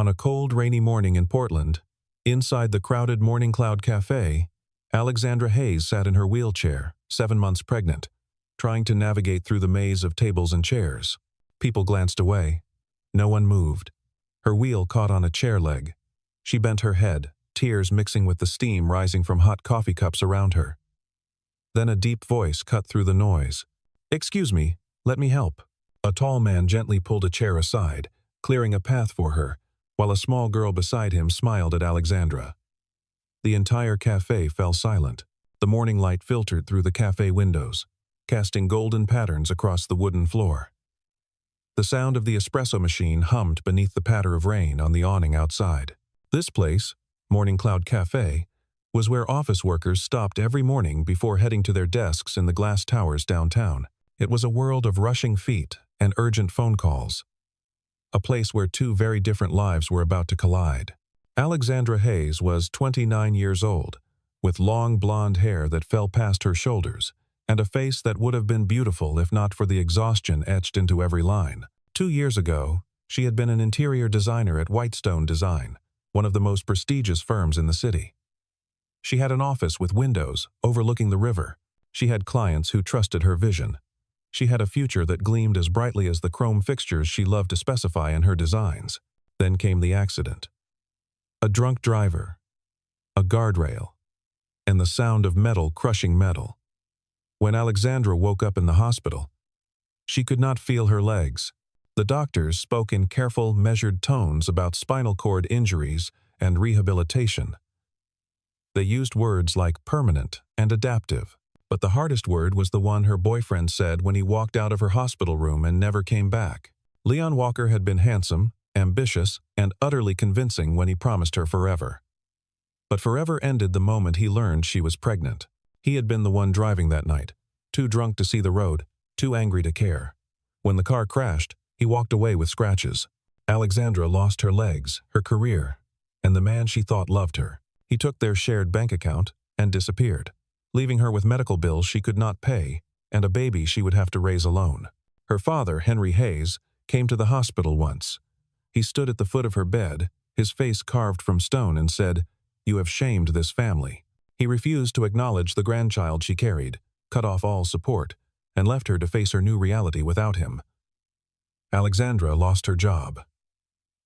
On a cold, rainy morning in Portland, inside the crowded Morning Cloud Café, Alexandra Hayes sat in her wheelchair, 7 months pregnant, trying to navigate through the maze of tables and chairs. People glanced away. No one moved. Her wheel caught on a chair leg. She bent her head, tears mixing with the steam rising from hot coffee cups around her. Then a deep voice cut through the noise. "Excuse me, let me help." A tall man gently pulled a chair aside, clearing a path for her, while a small girl beside him smiled at Alexandra. The entire café fell silent. The morning light filtered through the café windows, casting golden patterns across the wooden floor. The sound of the espresso machine hummed beneath the patter of rain on the awning outside. This place, Morning Cloud Café, was where office workers stopped every morning before heading to their desks in the glass towers downtown. It was a world of rushing feet and urgent phone calls. A place where two very different lives were about to collide. Alexandra Hayes was 29 years old, with long blonde hair that fell past her shoulders, and a face that would have been beautiful if not for the exhaustion etched into every line. 2 years ago, she had been an interior designer at Whitestone Design, one of the most prestigious firms in the city. She had an office with windows overlooking the river. She had clients who trusted her vision. She had a future that gleamed as brightly as the chrome fixtures she loved to specify in her designs. Then came the accident. A drunk driver, a guardrail, and the sound of metal crushing metal. When Alexandra woke up in the hospital, she could not feel her legs. The doctors spoke in careful, measured tones about spinal cord injuries and rehabilitation. They used words like permanent and adaptive, but the hardest word was the one her boyfriend said when he walked out of her hospital room and never came back. Leon Walker had been handsome, ambitious, and utterly convincing when he promised her forever. But forever ended the moment he learned she was pregnant. He had been the one driving that night, too drunk to see the road, too angry to care. When the car crashed, he walked away with scratches. Alexandra lost her legs, her career, and the man she thought loved her. He took their shared bank account and disappeared, leaving her with medical bills she could not pay and a baby she would have to raise alone. Her father, Henry Hayes, came to the hospital once. He stood at the foot of her bed, his face carved from stone, and said, "You have shamed this family." He refused to acknowledge the grandchild she carried, cut off all support, and left her to face her new reality without him. Alexandra lost her job.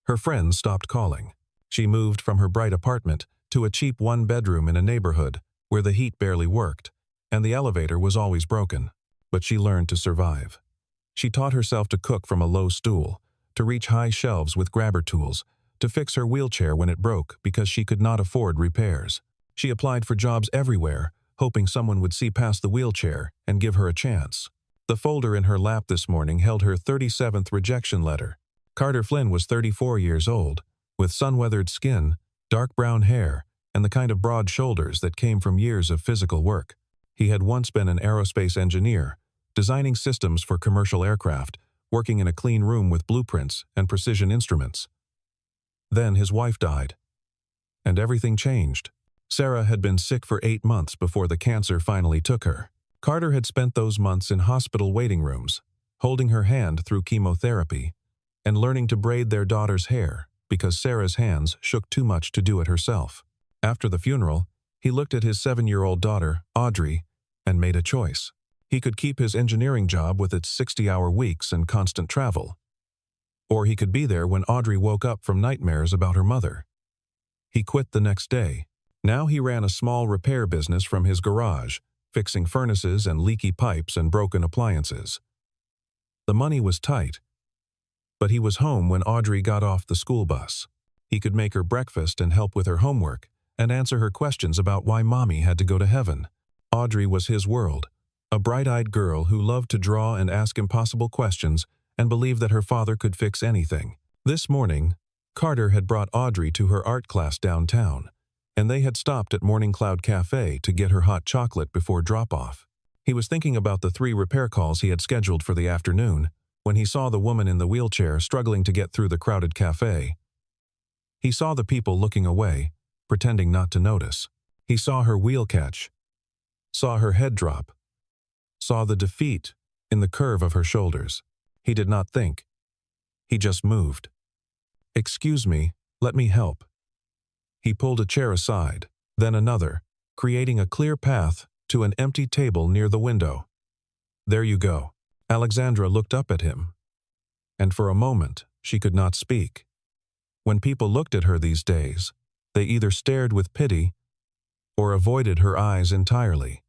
Her friends stopped calling. She moved from her bright apartment to a cheap one-bedroom in a neighborhood where the heat barely worked, and the elevator was always broken. But she learned to survive. She taught herself to cook from a low stool, to reach high shelves with grabber tools, to fix her wheelchair when it broke because she could not afford repairs. She applied for jobs everywhere, hoping someone would see past the wheelchair and give her a chance. The folder in her lap this morning held her 37th rejection letter. Carter Flynn was 34 years old, with sun-weathered skin, dark brown hair, and the kind of broad shoulders that came from years of physical work. He had once been an aerospace engineer, designing systems for commercial aircraft, working in a clean room with blueprints and precision instruments. Then his wife died, and everything changed. Sarah had been sick for 8 months before the cancer finally took her. Carter had spent those months in hospital waiting rooms, holding her hand through chemotherapy, and learning to braid their daughter's hair because Sarah's hands shook too much to do it herself. After the funeral, he looked at his 7-year-old daughter, Audrey, and made a choice. He could keep his engineering job with its 60-hour weeks and constant travel. Or he could be there when Audrey woke up from nightmares about her mother. He quit the next day. Now he ran a small repair business from his garage, fixing furnaces and leaky pipes and broken appliances. The money was tight, but he was home when Audrey got off the school bus. He could make her breakfast and help with her homework and answer her questions about why Mommy had to go to heaven. Audrey was his world, a bright-eyed girl who loved to draw and ask impossible questions and believed that her father could fix anything. This morning, Carter had brought Audrey to her art class downtown, and they had stopped at Morning Cloud Café to get her hot chocolate before drop-off. He was thinking about the 3 repair calls he had scheduled for the afternoon when he saw the woman in the wheelchair struggling to get through the crowded café. He saw the people looking away, pretending not to notice. He saw her wheel catch, saw her head drop, saw the defeat in the curve of her shoulders. He did not think. He just moved. "Excuse me," Let me help. He pulled a chair aside, then another, creating a clear path to an empty table near the window. There you go. Alexandra looked up at him, and for a moment she could not speak. When people looked at her these days, they either stared with pity or avoided her eyes entirely.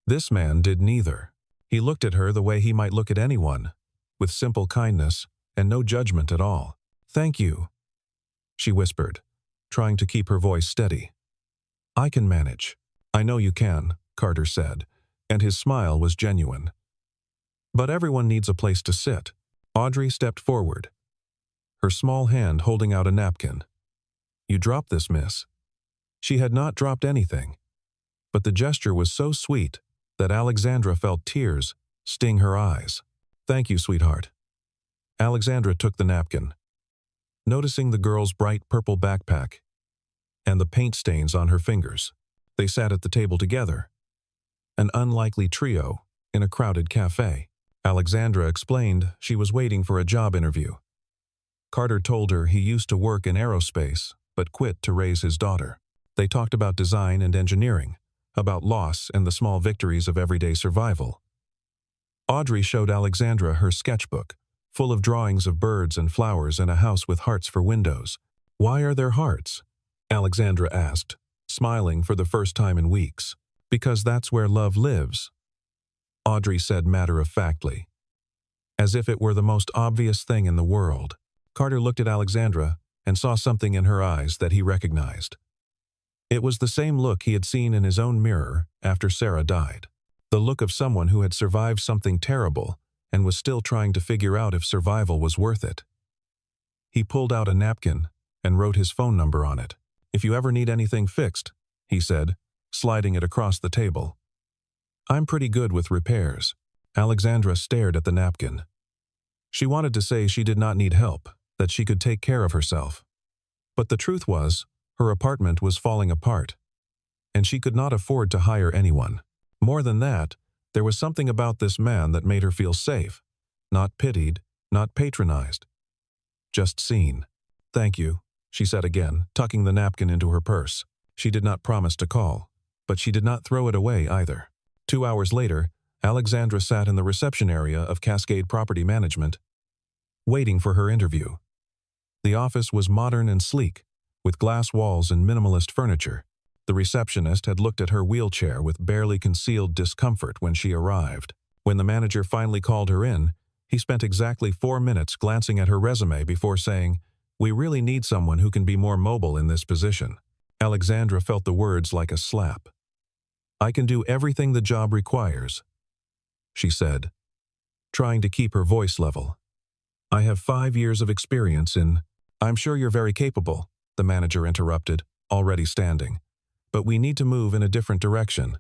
This man did neither. He looked at her the way he might look at anyone, with simple kindness and no judgment at all. "Thank you," she whispered, trying to keep her voice steady. "I can manage." "I know you can," Carter said, and his smile was genuine. "But everyone needs a place to sit." Audrey stepped forward, her small hand holding out a napkin. "You dropped this, miss." She had not dropped anything, but the gesture was so sweet that Alexandra felt tears sting her eyes. "Thank you, sweetheart." Alexandra took the napkin, noticing the girl's bright purple backpack and the paint stains on her fingers. They sat at the table together, an unlikely trio in a crowded café. Alexandra explained she was waiting for a job interview. Carter told her he used to work in aerospace, but quit to raise his daughter. They talked about design and engineering, about loss and the small victories of everyday survival. Audrey showed Alexandra her sketchbook, full of drawings of birds and flowers and a house with hearts for windows. "Why are there hearts?" Alexandra asked, smiling for the first time in weeks. "Because that's where love lives," Audrey said matter-of-factly, as if it were the most obvious thing in the world. Carter looked at Alexandra and saw something in her eyes that he recognized. It was the same look he had seen in his own mirror after Sarah died. The look of someone who had survived something terrible and was still trying to figure out if survival was worth it. He pulled out a napkin and wrote his phone number on it. "If you ever need anything fixed," he said, sliding it across the table. "I'm pretty good with repairs." Alexandra stared at the napkin. She wanted to say she did not need help, that she could take care of herself. But the truth was, her apartment was falling apart, and she could not afford to hire anyone. More than that, there was something about this man that made her feel safe, not pitied, not patronized, just seen. "Thank you," she said again, tucking the napkin into her purse. She did not promise to call, but she did not throw it away either. 2 hours later, Alexandra sat in the reception area of Cascade Property Management, waiting for her interview. The office was modern and sleek, with glass walls and minimalist furniture. The receptionist had looked at her wheelchair with barely concealed discomfort when she arrived. When the manager finally called her in, he spent exactly 4 minutes glancing at her resume before saying, "We really need someone who can be more mobile in this position." Alexandra felt the words like a slap. "I can do everything the job requires," she said, trying to keep her voice level. "I have 5 years of experience in—" "I'm sure you're very capable," the manager interrupted, already standing. "But we need to move in a different direction.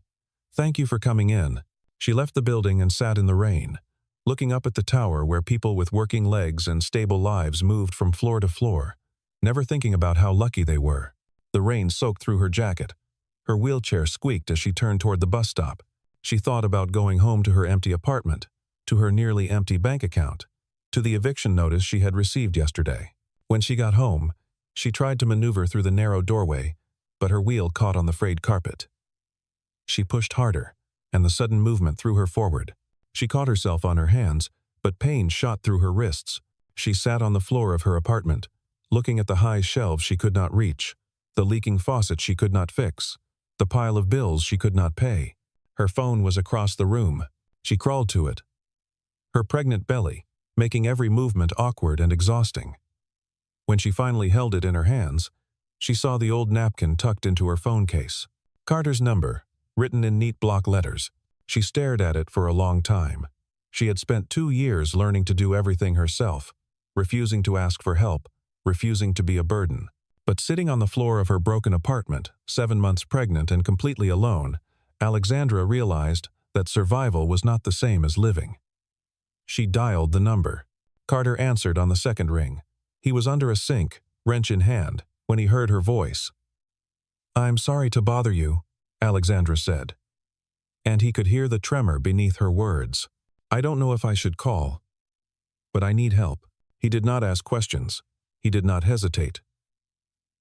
Thank you for coming in." She left the building and sat in the rain, looking up at the tower where people with working legs and stable lives moved from floor to floor, never thinking about how lucky they were. The rain soaked through her jacket. Her wheelchair squeaked as she turned toward the bus stop. She thought about going home to her empty apartment, to her nearly empty bank account, to the eviction notice she had received yesterday. When she got home, she tried to maneuver through the narrow doorway, but her wheel caught on the frayed carpet. She pushed harder, and the sudden movement threw her forward. She caught herself on her hands, but pain shot through her wrists. She sat on the floor of her apartment, looking at the high shelves she could not reach, the leaking faucet she could not fix, the pile of bills she could not pay. Her phone was across the room. She crawled to it, her pregnant belly making every movement awkward and exhausting. When she finally held it in her hands, she saw the old napkin tucked into her phone case. Carter's number, written in neat block letters. She stared at it for a long time. She had spent 2 years learning to do everything herself, refusing to ask for help, refusing to be a burden. But sitting on the floor of her broken apartment, 7 months pregnant and completely alone, Alexandra realized that survival was not the same as living. She dialed the number. Carter answered on the second ring. He was under a sink, wrench in hand, when he heard her voice. "I'm sorry to bother you," Alexandra said. And he could hear the tremor beneath her words. "I don't know if I should call, but I need help." He did not ask questions. He did not hesitate.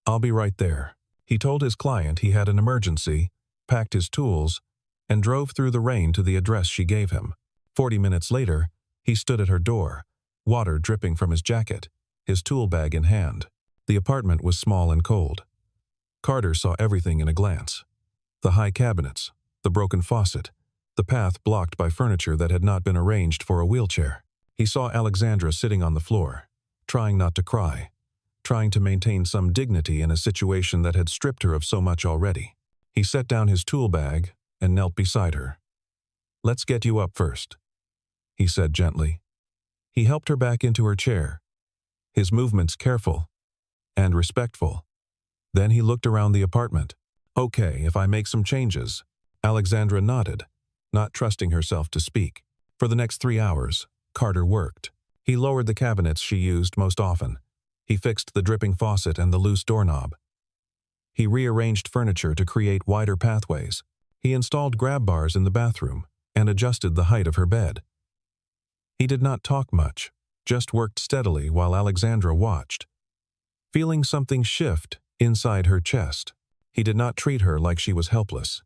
I'll be right there. He told his client he had an emergency, packed his tools, and drove through the rain to the address she gave him. 40 minutes later, he stood at her door, water dripping from his jacket, his tool bag in hand. The apartment was small and cold. Carter saw everything in a glance. The high cabinets, the broken faucet, the path blocked by furniture that had not been arranged for a wheelchair. He saw Alexandra sitting on the floor, trying not to cry, trying to maintain some dignity in a situation that had stripped her of so much already. He set down his tool bag and knelt beside her. "Let's get you up first," he said gently. He helped her back into her chair, his movements careful and respectful. Then he looked around the apartment. "Okay, if I make some changes." Alexandra nodded, not trusting herself to speak. For the next 3 hours, Carter worked. He lowered the cabinets she used most often. He fixed the dripping faucet and the loose doorknob. He rearranged furniture to create wider pathways. He installed grab bars in the bathroom and adjusted the height of her bed. He did not talk much, just worked steadily while Alexandra watched, feeling something shift inside her chest. He did not treat her like she was helpless.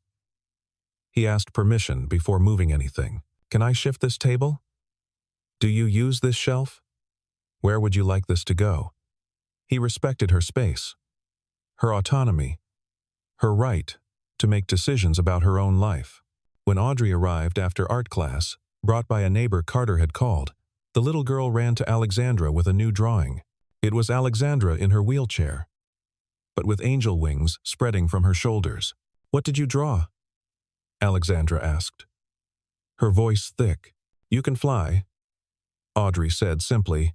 He asked permission before moving anything. "Can I shift this table? Do you use this shelf? Where would you like this to go?" He respected her space, her autonomy, her right to make decisions about her own life. When Audrey arrived after art class, brought by a neighbor Carter had called, the little girl ran to Alexandra with a new drawing. It was Alexandra in her wheelchair, but with angel wings spreading from her shoulders. "What did you draw?" Alexandra asked, her voice thick. "You can fly," Audrey said simply.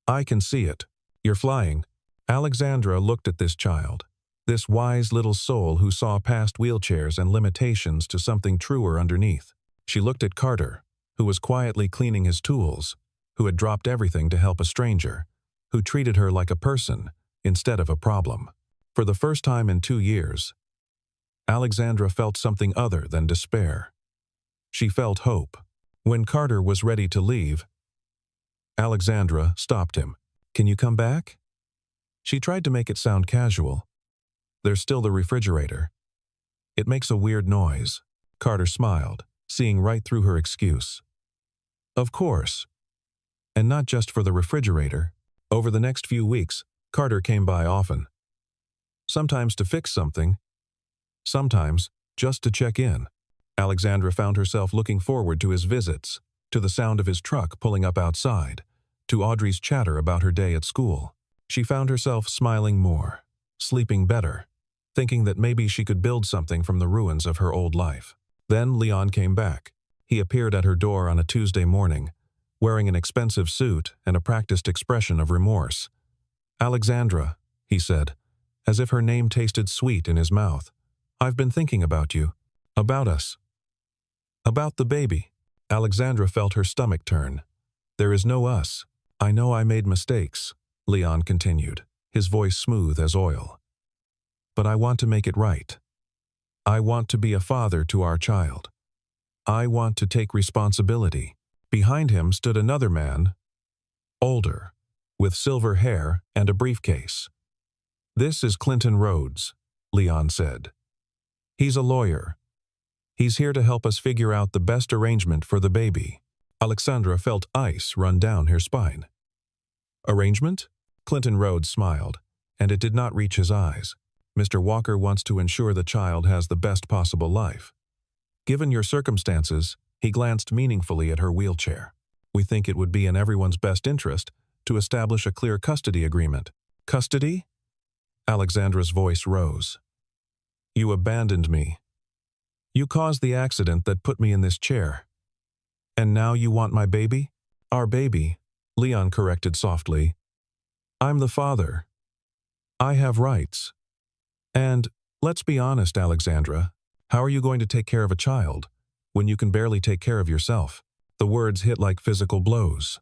"I can see it. You're flying." Alexandra looked at this child, this wise little soul who saw past wheelchairs and limitations to something truer underneath. She looked at Carter, who was quietly cleaning his tools, who had dropped everything to help a stranger, who treated her like a person instead of a problem. For the first time in 2 years, Alexandra felt something other than despair. She felt hope. When Carter was ready to leave, Alexandra stopped him. "Can you come back?" She tried to make it sound casual. "There's still the refrigerator. It makes a weird noise." Carter smiled, seeing right through her excuse. "Of course. And not just for the refrigerator." Over the next few weeks, Carter came by often. Sometimes to fix something, sometimes just to check in. Alexandra found herself looking forward to his visits, to the sound of his truck pulling up outside, to Audrey's chatter about her day at school. She found herself smiling more, sleeping better, thinking that maybe she could build something from the ruins of her old life. Then Leon came back. He appeared at her door on a Tuesday morning, wearing an expensive suit and a practiced expression of remorse. "Alexandra," he said, as if her name tasted sweet in his mouth. "I've been thinking about you, about us, about the baby." Alexandra felt her stomach turn. "There is no us. I know I made mistakes," Leon continued, his voice smooth as oil. "But I want to make it right. I want to be a father to our child. I want to take responsibility." Behind him stood another man, older, with silver hair and a briefcase. "This is Clinton Rhodes," Leon said. "He's a lawyer. He's here to help us figure out the best arrangement for the baby." Alexandra felt ice run down her spine. "Arrangement?" Clinton Rhodes smiled, and it did not reach his eyes. "Mr. Walker wants to ensure the child has the best possible life. Given your circumstances," he glanced meaningfully at her wheelchair, "we think it would be in everyone's best interest to establish a clear custody agreement." "Custody?" Alexandra's voice rose. "You abandoned me. You caused the accident that put me in this chair. And now you want my baby?" "Our baby," Leon corrected softly. "I'm the father. I have rights. And, let's be honest, Alexandra, how are you going to take care of a child when you can barely take care of yourself?" The words hit like physical blows.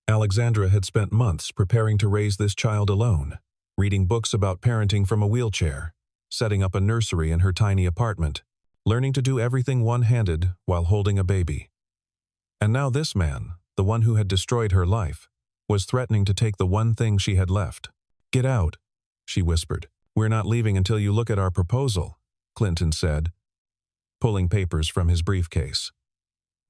Alexandra had spent months preparing to raise this child alone, reading books about parenting from a wheelchair, setting up a nursery in her tiny apartment, learning to do everything one-handed while holding a baby. And now this man, the one who had destroyed her life, was threatening to take the one thing she had left. "Get out. she whispered. "We're not leaving until you look at our proposal," Clinton said, pulling papers from his briefcase.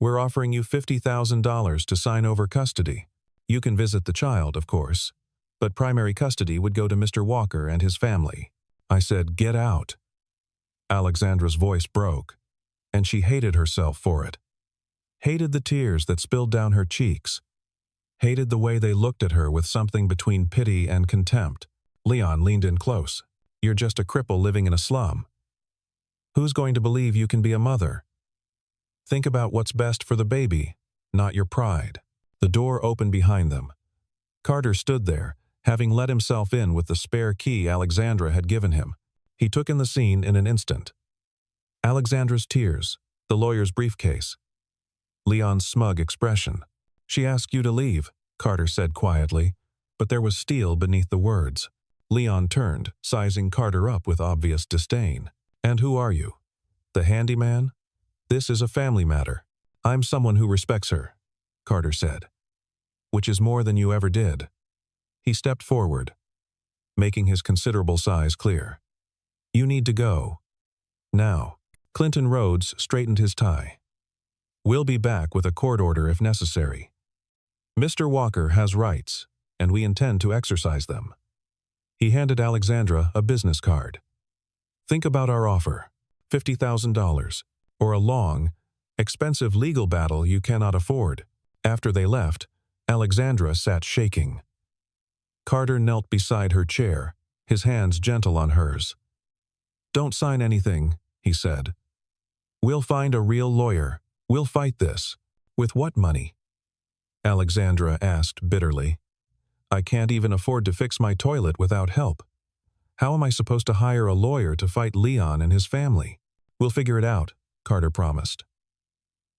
"We're offering you $50,000 to sign over custody. You can visit the child, of course, but primary custody would go to Mr. Walker and his family." I said, "Get out." Alexandra's voice broke, and she hated herself for it. Hated the tears that spilled down her cheeks. Hated the way they looked at her with something between pity and contempt. Leon leaned in close. "You're just a cripple living in a slum. Who's going to believe you can be a mother? Think about what's best for the baby, not your pride." The door opened behind them. Carter stood there, having let himself in with the spare key Alexandra had given him. He took in the scene in an instant. Alexandra's tears, the lawyer's briefcase, Leon's smug expression. "She asked you to leave," Carter said quietly, but there was steel beneath the words. Leon turned, sizing Carter up with obvious disdain. "And who are you? The handyman? This is a family matter. I'm someone who respects her," Carter said. "Which is more than you ever did." He stepped forward, making his considerable size clear. "You need to go. Now." Clinton Rhodes straightened his tie. "We'll be back with a court order if necessary. Mr. Walker has rights, and we intend to exercise them." He handed Alexandra a business card. "Think about our offer. $50,000, or a long, expensive legal battle you cannot afford." After they left, Alexandra sat shaking. Carter knelt beside her chair, his hands gentle on hers. "Don't sign anything," he said. "We'll find a real lawyer. We'll fight this." "With what money?" Alexandra asked bitterly. "I can't even afford to fix my toilet without help. How am I supposed to hire a lawyer to fight Leon and his family?" "We'll figure it out," Carter promised.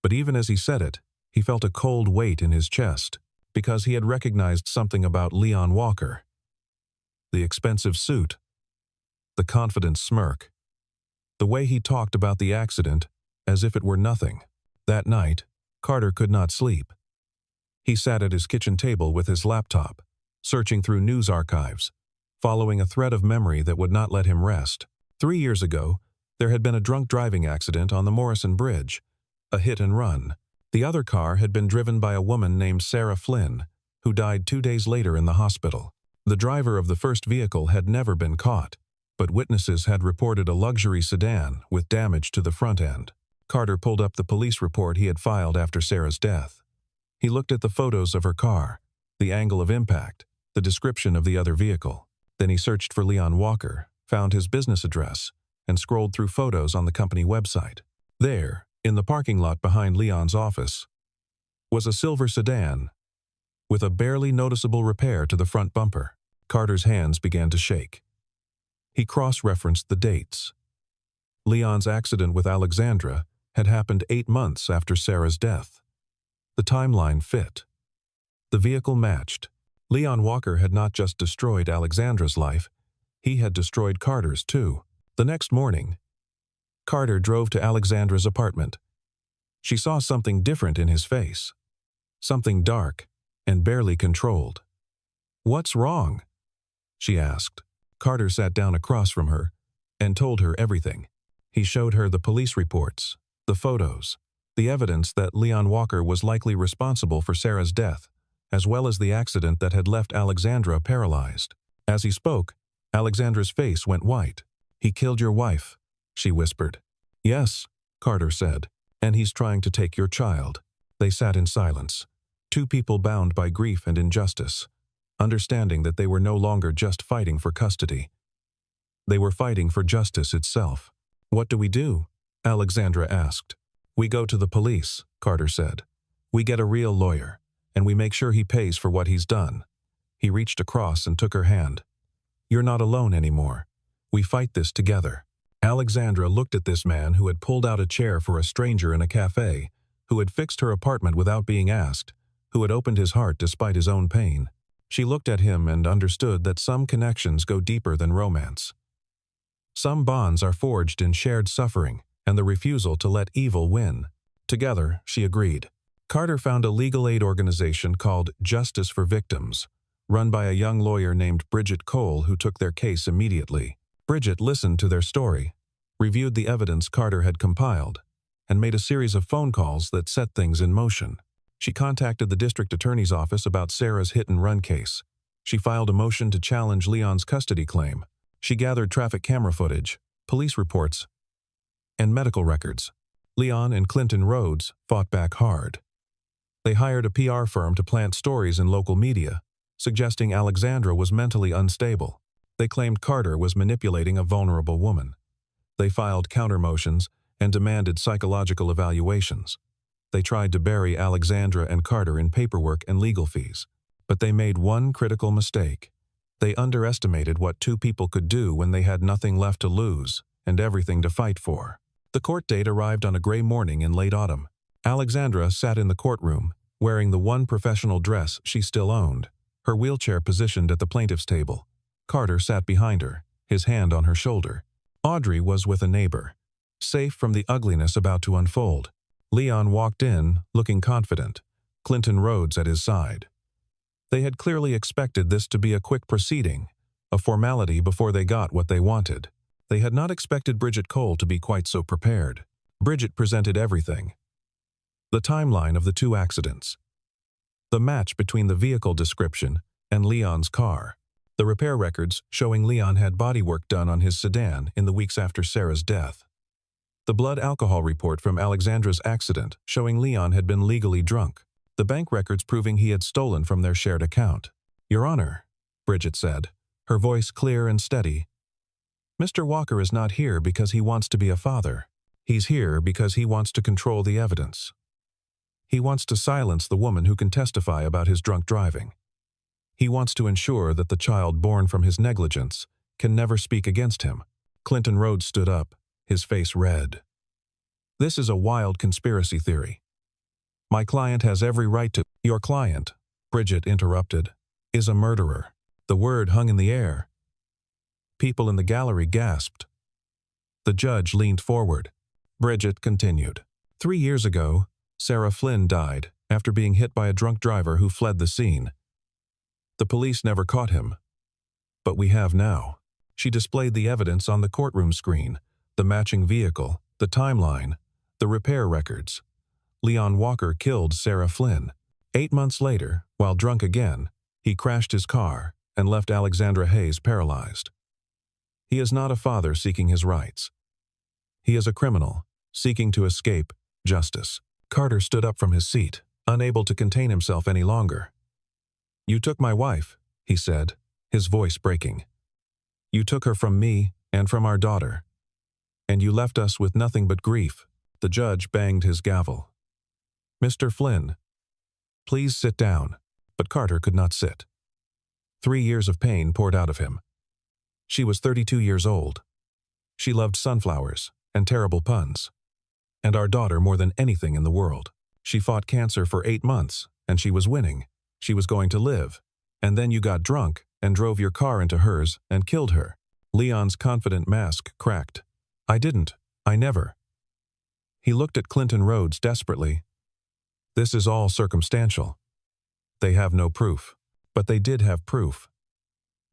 But even as he said it, he felt a cold weight in his chest, because he had recognized something about Leon Walker. The expensive suit, the confident smirk, the way he talked about the accident as if it were nothing. That night, Carter could not sleep. He sat at his kitchen table with his laptop, searching through news archives, following a thread of memory that would not let him rest. 3 years ago, there had been a drunk driving accident on the Morrison Bridge, a hit and run. The other car had been driven by a woman named Sarah Flynn, who died 2 days later in the hospital. The driver of the first vehicle had never been caught, but witnesses had reported a luxury sedan with damage to the front end. Carter pulled up the police report he had filed after Sarah's death. He looked at the photos of her car, the angle of impact, the description of the other vehicle. Then he searched for Leon Walker, found his business address, and scrolled through photos on the company website. There, in the parking lot behind Leon's office, was a silver sedan with a barely noticeable repair to the front bumper. Carter's hands began to shake. He cross-referenced the dates. Leon's accident with Alexandra had happened 8 months after Sarah's death. The timeline fit. The vehicle matched. Leon Walker had not just destroyed Alexandra's life, he had destroyed Carter's too. The next morning, Carter drove to Alexandra's apartment. She saw something different in his face. Something dark and barely controlled. "What's wrong?" she asked. Carter sat down across from her and told her everything. He showed her the police reports, the photos, the evidence that Leon Walker was likely responsible for Sarah's death, as well as the accident that had left Alexandra paralyzed. As he spoke, Alexandra's face went white. "He killed your wife," she whispered. "Yes," Carter said, "and he's trying to take your child." They sat in silence, two people bound by grief and injustice, understanding that they were no longer just fighting for custody. They were fighting for justice itself. "What do we do?" Alexandra asked. "We go to the police," Carter said. "We get a real lawyer, and we make sure he pays for what he's done." He reached across and took her hand. "You're not alone anymore. We fight this together." Alexandra looked at this man who had pulled out a chair for a stranger in a café, who had fixed her apartment without being asked, who had opened his heart despite his own pain. She looked at him and understood that some connections go deeper than romance. Some bonds are forged in shared suffering and the refusal to let evil win. Together, she agreed. Carter found a legal aid organization called Justice for Victims, run by a young lawyer named Bridget Cole who took their case immediately. Bridget listened to their story, reviewed the evidence Carter had compiled, and made a series of phone calls that set things in motion. She contacted the district attorney's office about Sarah's hit-and-run case. She filed a motion to challenge Leon's custody claim. She gathered traffic camera footage, police reports, and medical records. Leon and Clinton Rhodes fought back hard. They hired a PR firm to plant stories in local media, suggesting Alexandra was mentally unstable. They claimed Carter was manipulating a vulnerable woman. They filed counter-motions and demanded psychological evaluations. They tried to bury Alexandra and Carter in paperwork and legal fees. But they made one critical mistake. They underestimated what two people could do when they had nothing left to lose and everything to fight for. The court date arrived on a gray morning in late autumn. Alexandra sat in the courtroom, wearing the one professional dress she still owned, her wheelchair positioned at the plaintiff's table. Carter sat behind her, his hand on her shoulder. Audrey was with a neighbor, safe from the ugliness about to unfold. Leon walked in, looking confident, Clinton Rhodes at his side. They had clearly expected this to be a quick proceeding, a formality before they got what they wanted. They had not expected Bridget Cole to be quite so prepared. Bridget presented everything. The timeline of the two accidents. The match between the vehicle description and Leon's car. The repair records showing Leon had bodywork done on his sedan in the weeks after Sarah's death. The blood alcohol report from Alexandra's accident showing Leon had been legally drunk. The bank records proving he had stolen from their shared account. "Your Honor," Bridget said, her voice clear and steady, "Mr. Walker is not here because he wants to be a father. He's here because he wants to control the evidence. He wants to silence the woman who can testify about his drunk driving. He wants to ensure that the child born from his negligence can never speak against him." Clinton Rhodes stood up, his face red. "This is a wild conspiracy theory. My client has every right to—" "Your client," Bridget interrupted, "is a murderer." The word hung in the air. People in the gallery gasped. The judge leaned forward. Bridget continued. 3 years ago, Sarah Flynn died after being hit by a drunk driver who fled the scene. The police never caught him. But we have now. She displayed the evidence on the courtroom screen, the matching vehicle, the timeline, the repair records. Leon Walker killed Sarah Flynn. 8 months later, while drunk again, he crashed his car and left Alexandra Hayes paralyzed. He is not a father seeking his rights. He is a criminal, seeking to escape justice. Carter stood up from his seat, unable to contain himself any longer. "You took my wife," he said, his voice breaking. "You took her from me and from our daughter. And you left us with nothing but grief." The judge banged his gavel. "Mr. Flynn, please sit down." But Carter could not sit. 3 years of pain poured out of him. She was 32 years old. She loved sunflowers and terrible puns. And our daughter more than anything in the world. She fought cancer for 8 months, and she was winning. She was going to live. And then you got drunk and drove your car into hers and killed her. Leon's confident mask cracked. "I didn't. I never." He looked at Clinton Rhodes desperately. "This is all circumstantial. They have no proof." But they did have proof.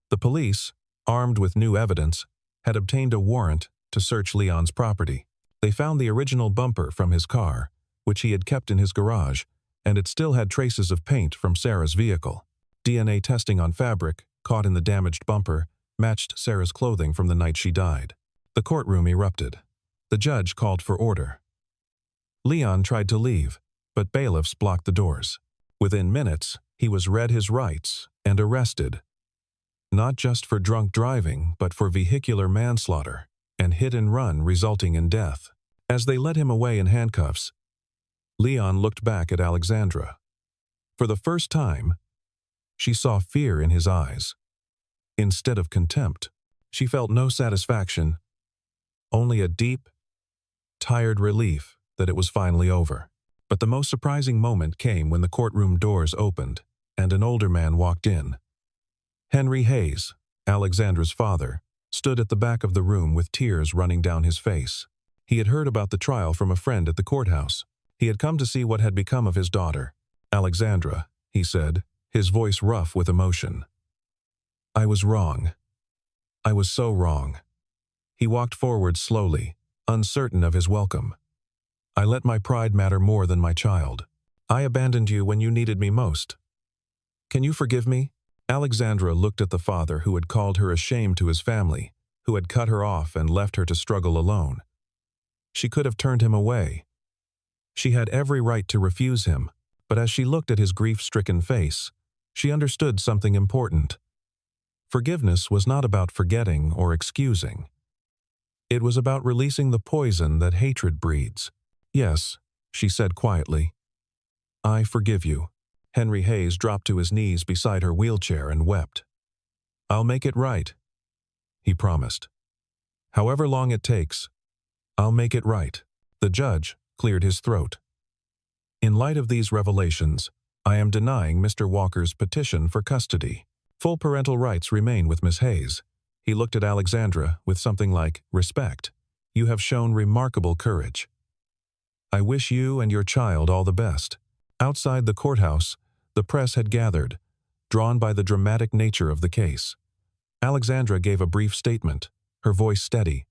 The police, armed with new evidence, had obtained a warrant to search Leon's property. They found the original bumper from his car, which he had kept in his garage, and it still had traces of paint from Sarah's vehicle. DNA testing on fabric, caught in the damaged bumper, matched Sarah's clothing from the night she died. The courtroom erupted. The judge called for order. Leon tried to leave, but bailiffs blocked the doors. Within minutes, he was read his rights and arrested. Not just for drunk driving, but for vehicular manslaughter and hit and run resulting in death. As they led him away in handcuffs, Leon looked back at Alexandra. For the first time, she saw fear in his eyes. Instead of contempt, she felt no satisfaction, only a deep, tired relief that it was finally over. But the most surprising moment came when the courtroom doors opened and an older man walked in. Henry Hayes, Alexandra's father, stood at the back of the room with tears running down his face. He had heard about the trial from a friend at the courthouse. He had come to see what had become of his daughter. "Alexandra," he said, his voice rough with emotion. I was wrong. I was so wrong. He walked forward slowly, uncertain of his welcome. I let my pride matter more than my child. I abandoned you when you needed me most. Can you forgive me? Alexandra looked at the father who had called her a shame to his family, who had cut her off and left her to struggle alone. She could have turned him away. She had every right to refuse him, but as she looked at his grief-stricken face, she understood something important. Forgiveness was not about forgetting or excusing. It was about releasing the poison that hatred breeds. Yes, she said quietly. I forgive you. Henry Hayes dropped to his knees beside her wheelchair and wept. I'll make it right, he promised. However long it takes, I'll make it right. The judge cleared his throat. In light of these revelations, I am denying Mr. Walker's petition for custody. Full parental rights remain with Miss Hayes. He looked at Alexandra with something like respect. You have shown remarkable courage. I wish you and your child all the best. Outside the courthouse, the press had gathered, drawn by the dramatic nature of the case. Alexandra gave a brief statement, her voice steady.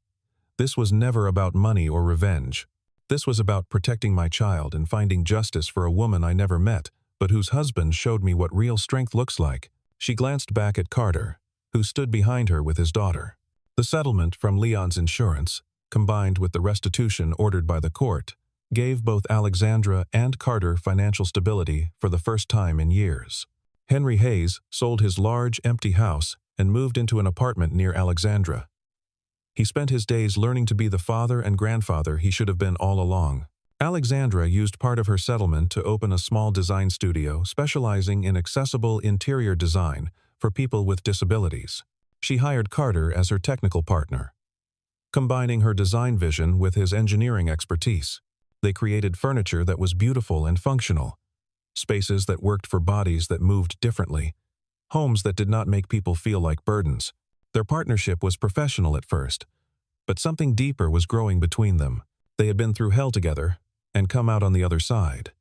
This was never about money or revenge. This was about protecting my child and finding justice for a woman I never met, but whose husband showed me what real strength looks like. She glanced back at Carter, who stood behind her with his daughter. The settlement from Leon's insurance, combined with the restitution ordered by the court, gave both Alexandra and Carter financial stability for the first time in years. Henry Hayes sold his large, empty house and moved into an apartment near Alexandra. He spent his days learning to be the father and grandfather he should have been all along. Alexandra used part of her settlement to open a small design studio specializing in accessible interior design for people with disabilities. She hired Carter as her technical partner. Combining her design vision with his engineering expertise, they created furniture that was beautiful and functional, spaces that worked for bodies that moved differently, homes that did not make people feel like burdens. Their partnership was professional at first, but something deeper was growing between them. They had been through hell together and come out on the other side.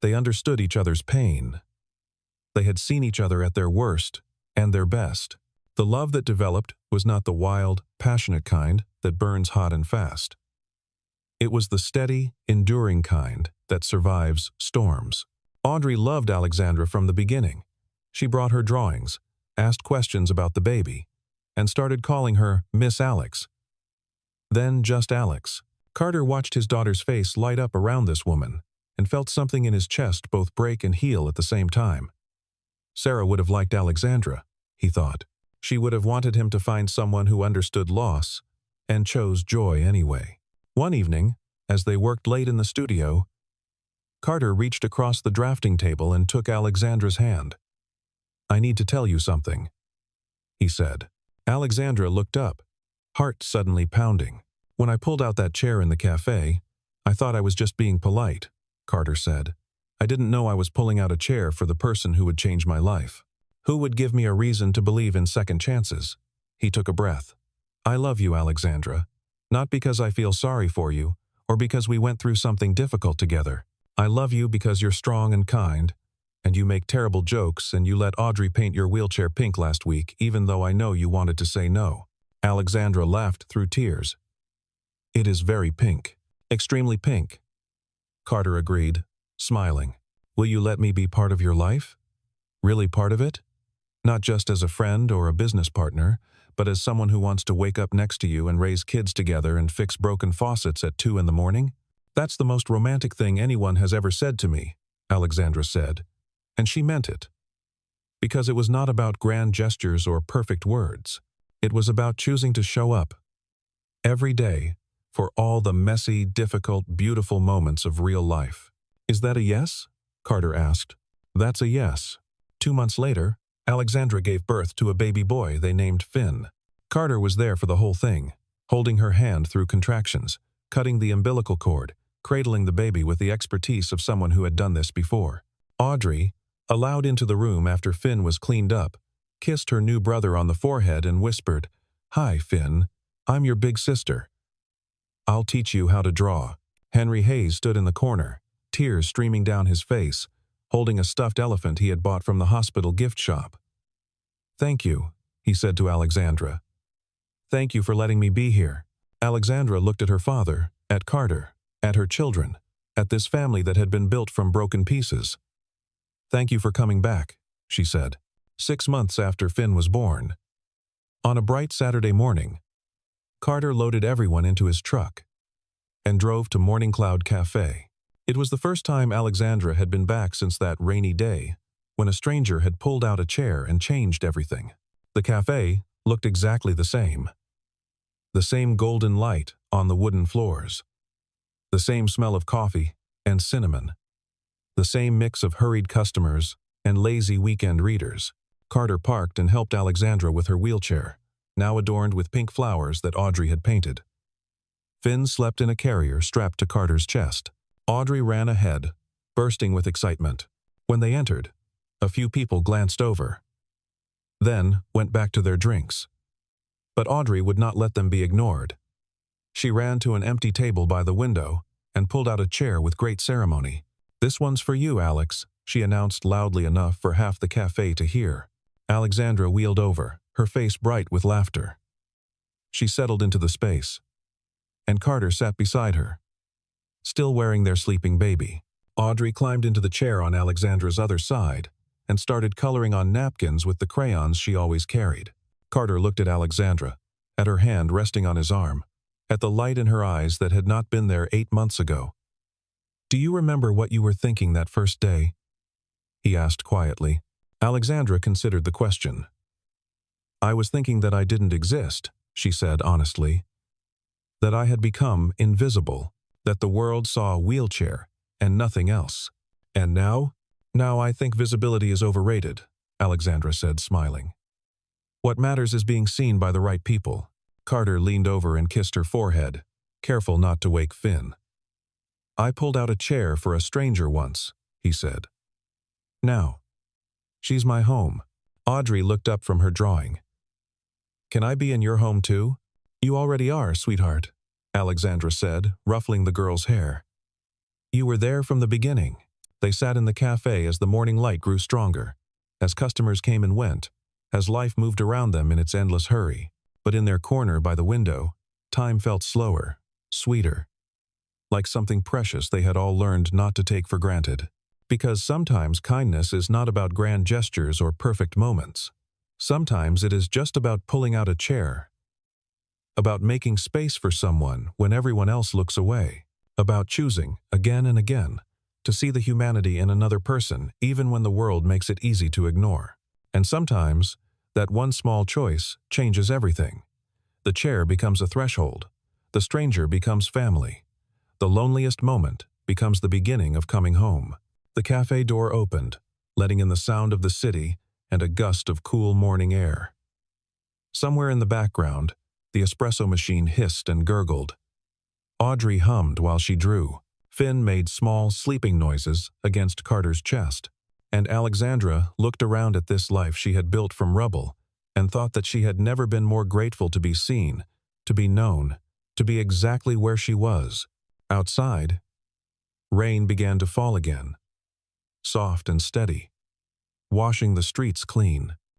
They understood each other's pain. They had seen each other at their worst and their best. The love that developed was not the wild, passionate kind that burns hot and fast. It was the steady, enduring kind that survives storms. Audrey loved Alexandra from the beginning. She brought her drawings, asked questions about the baby, and started calling her Miss Alex. Then just Alex. Carter watched his daughter's face light up around this woman and felt something in his chest both break and heal at the same time. Sarah would have liked Alexandra, he thought. She would have wanted him to find someone who understood loss and chose joy anyway. One evening, as they worked late in the studio, Carter reached across the drafting table and took Alexandra's hand. I need to tell you something, he said. Alexandra looked up, heart suddenly pounding. When I pulled out that chair in the café, I thought I was just being polite, Carter said. I didn't know I was pulling out a chair for the person who would change my life. Who would give me a reason to believe in second chances? He took a breath. I love you, Alexandra. Not because I feel sorry for you, or because we went through something difficult together. I love you because you're strong and kind, and you make terrible jokes, and you let Audrey paint your wheelchair pink last week, even though I know you wanted to say no. Alexandra laughed through tears. It is very pink. Extremely pink. Carter agreed, smiling. Will you let me be part of your life? Really part of it? Not just as a friend or a business partner, but as someone who wants to wake up next to you and raise kids together and fix broken faucets at 2 in the morning? That's the most romantic thing anyone has ever said to me, Alexandra said, and she meant it. Because it was not about grand gestures or perfect words. It was about choosing to show up every day for all the messy, difficult, beautiful moments of real life. Is that a yes? Carter asked. That's a yes. 2 months later, Alexandra gave birth to a baby boy they named Finn. Carter was there for the whole thing, holding her hand through contractions, cutting the umbilical cord, cradling the baby with the expertise of someone who had done this before. Audrey, allowed into the room after Finn was cleaned up, kissed her new brother on the forehead and whispered, Hi, Finn. I'm your big sister. I'll teach you how to draw. Henry Hayes stood in the corner, tears streaming down his face, holding a stuffed elephant he had bought from the hospital gift shop. "Thank you," he said to Alexandra. "Thank you for letting me be here." Alexandra looked at her father, at Carter, at her children, at this family that had been built from broken pieces. "Thank you for coming back," she said, 6 months after Finn was born. On a bright Saturday morning, Carter loaded everyone into his truck and drove to Morning Cloud Café. It was the first time Alexandra had been back since that rainy day, when a stranger had pulled out a chair and changed everything. The café looked exactly the same. The same golden light on the wooden floors. The same smell of coffee and cinnamon. The same mix of hurried customers and lazy weekend readers. Carter parked and helped Alexandra with her wheelchair, now adorned with pink flowers that Audrey had painted. Finn slept in a carrier strapped to Carter's chest. Audrey ran ahead, bursting with excitement. When they entered, a few people glanced over, then went back to their drinks. But Audrey would not let them be ignored. She ran to an empty table by the window and pulled out a chair with great ceremony. "This one's for you, Alex," she announced loudly enough for half the café to hear. Alexandra wheeled over, her face bright with laughter. She settled into the space, and Carter sat beside her, still wearing their sleeping baby. Audrey climbed into the chair on Alexandra's other side and started coloring on napkins with the crayons she always carried. Carter looked at Alexandra, at her hand resting on his arm, at the light in her eyes that had not been there 8 months ago. "Do you remember what you were thinking that first day?" he asked quietly. Alexandra considered the question. "I was thinking that I didn't exist," she said honestly. "That I had become invisible, that the world saw a wheelchair and nothing else. And now? Now I think visibility is overrated," Alexandra said, smiling. "What matters is being seen by the right people." Carter leaned over and kissed her forehead, careful not to wake Finn. "I pulled out a chair for a stranger once," he said. "Now, she's my home." Audrey looked up from her drawing. "Can I be in your home too?" "You already are, sweetheart," Alexandra said, ruffling the girl's hair. "You were there from the beginning." They sat in the café as the morning light grew stronger, as customers came and went, as life moved around them in its endless hurry. But in their corner by the window, time felt slower, sweeter, like something precious they had all learned not to take for granted. Because sometimes kindness is not about grand gestures or perfect moments. Sometimes it is just about pulling out a chair, about making space for someone when everyone else looks away, about choosing, again and again, to see the humanity in another person even when the world makes it easy to ignore. And sometimes, that one small choice changes everything. The chair becomes a threshold. The stranger becomes family. The loneliest moment becomes the beginning of coming home. The café door opened, letting in the sound of the city and a gust of cool morning air. Somewhere in the background, the espresso machine hissed and gurgled. Audrey hummed while she drew. Finn made small, sleeping noises against Carter's chest. And Alexandra looked around at this life she had built from rubble and thought that she had never been more grateful to be seen, to be known, to be exactly where she was. Outside, rain began to fall again, soft and steady, washing the streets clean.